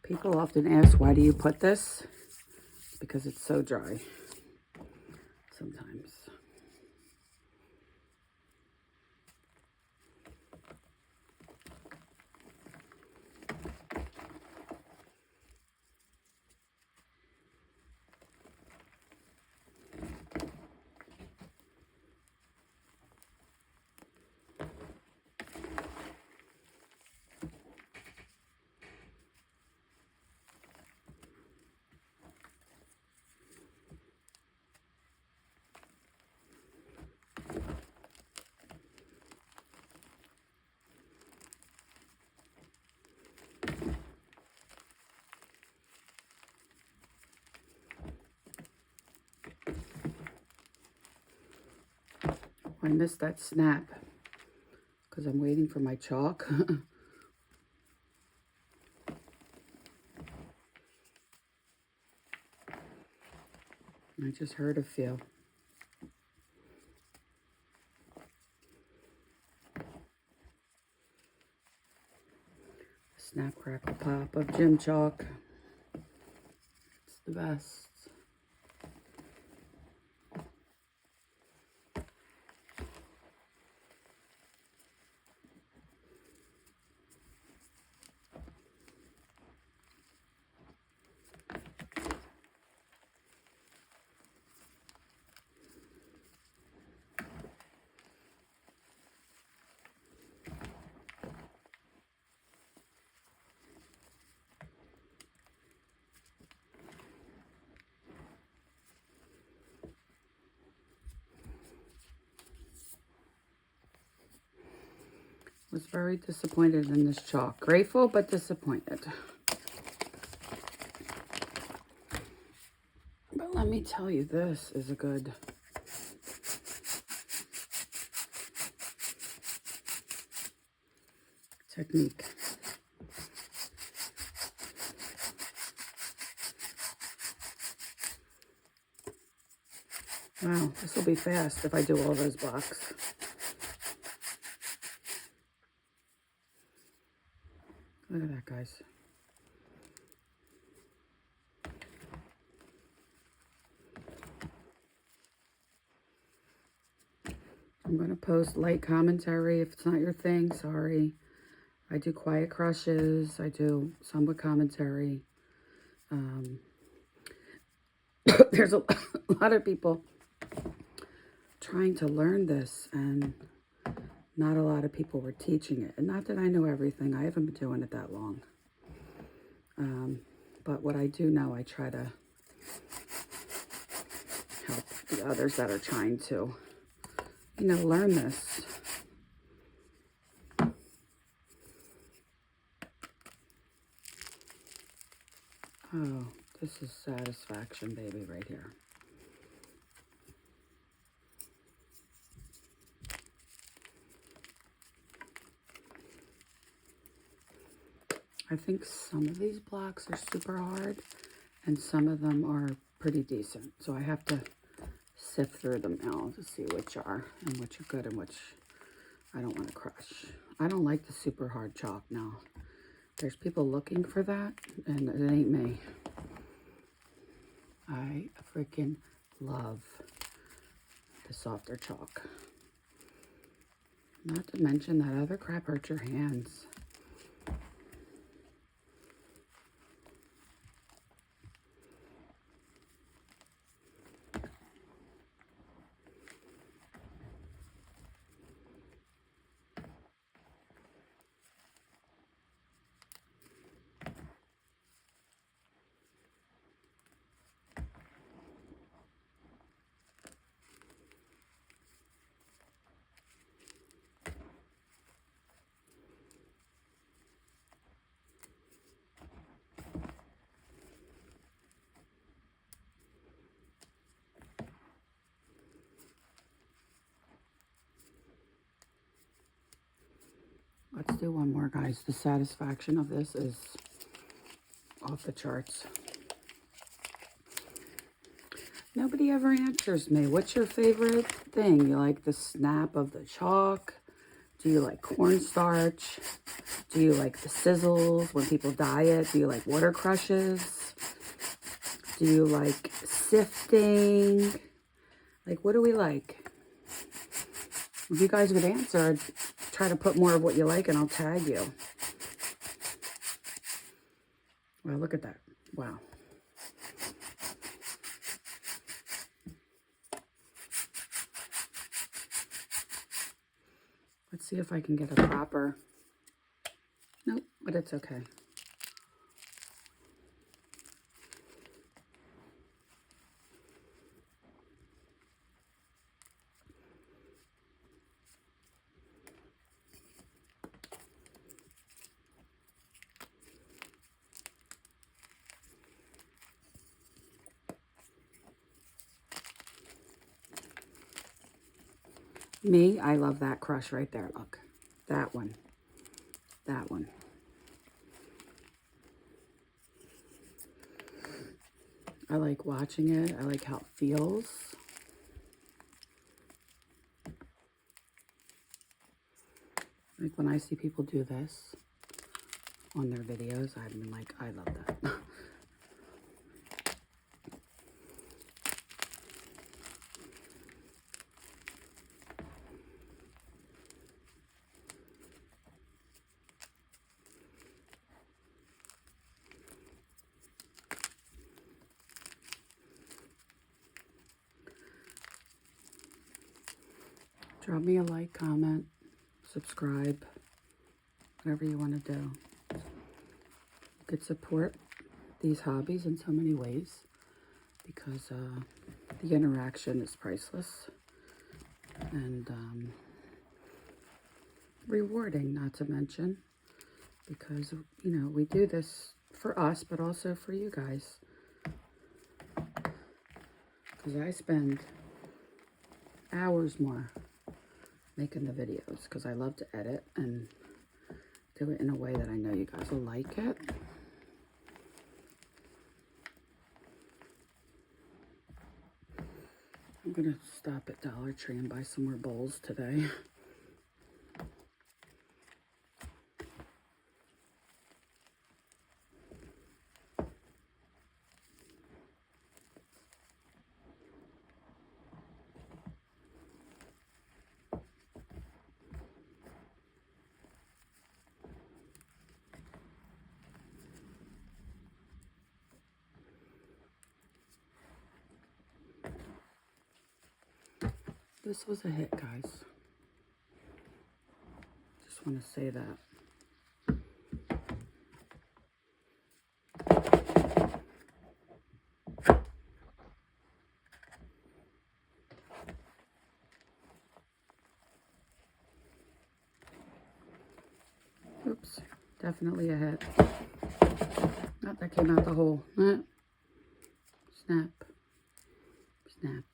People often ask, why do you put this? Because it's so dry sometimes. I missed that snap because I'm waiting for my chalk. I just heard a few. Snap, crackle, pop of gym chalk. It's the best. Was very disappointed in this chalk. Grateful, but disappointed. But let me tell you, this is a good technique. Wow, this will be fast if I do all those blocks. Look at that, guys. I'm going to post light commentary if it's not your thing. Sorry. I do quiet crushes. I do some with commentary. There's a lot of people trying to learn this, and not a lot of people were teaching it. And not that I know everything. I haven't been doing it that long. But what I do know, I try to help the others that are trying to, you know, learn this. Oh, this is satisfaction, baby, right here. I think some of these blocks are super hard and some of them are pretty decent. So I have to sift through them now to see which are and which are good and which I don't want to crush. I don't like the super hard chalk now. There's people looking for that and it ain't me. I freaking love the softer chalk. Not to mention that other crap hurts your hands. Let's do one more, guys. The satisfaction of this is off the charts. Nobody ever answers me. What's your favorite thing? You like the snap of the chalk? Do you like cornstarch? Do you like the sizzles when people diet? Do you like water crushes? Do you like sifting? Like, what do we like? If you guys would answer, I'd try to put more of what you like and I'll tag you. Wow, look at that. Wow. Let's see if I can get a proper... Nope, but it's okay. Me, I love that crush right there. Look, that one, that one. I like watching it. I like how it feels. Like when I see people do this on their videos, I'm like, I love that. Drop me a like, comment, subscribe, whatever you want to do. You could support these hobbies in so many ways because the interaction is priceless and rewarding, not to mention, because, you know, we do this for us, but also for you guys. Because I spend hours more making the videos because I love to edit and do it in a way that I know you guys will like it. I'm going to stop at Dollar Tree and buy some more bowls today. This was a hit, guys. Just want to say that. Oops, definitely a hit. Not that came out the hole. Snap. Snap.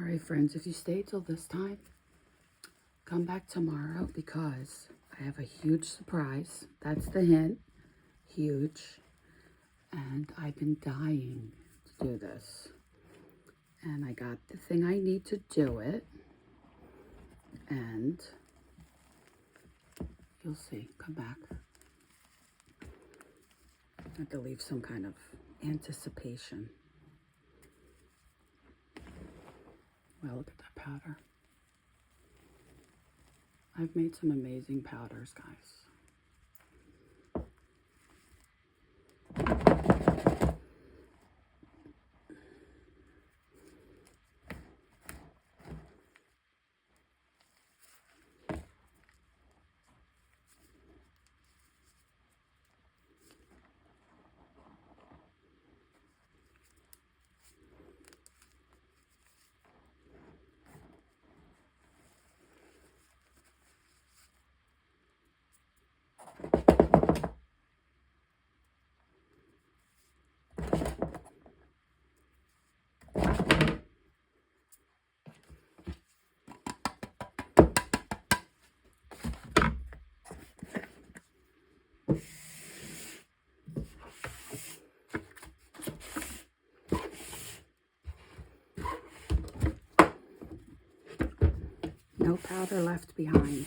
All right, friends, if you stayed till this time, come back tomorrow because I have a huge surprise. That's the hint. Huge. And I've been dying to do this. And I got the thing I need to do it. And you'll see. Come back. I have to leave some kind of anticipation. Well, look at that powder. I've made some amazing powders, guys. No powder left behind.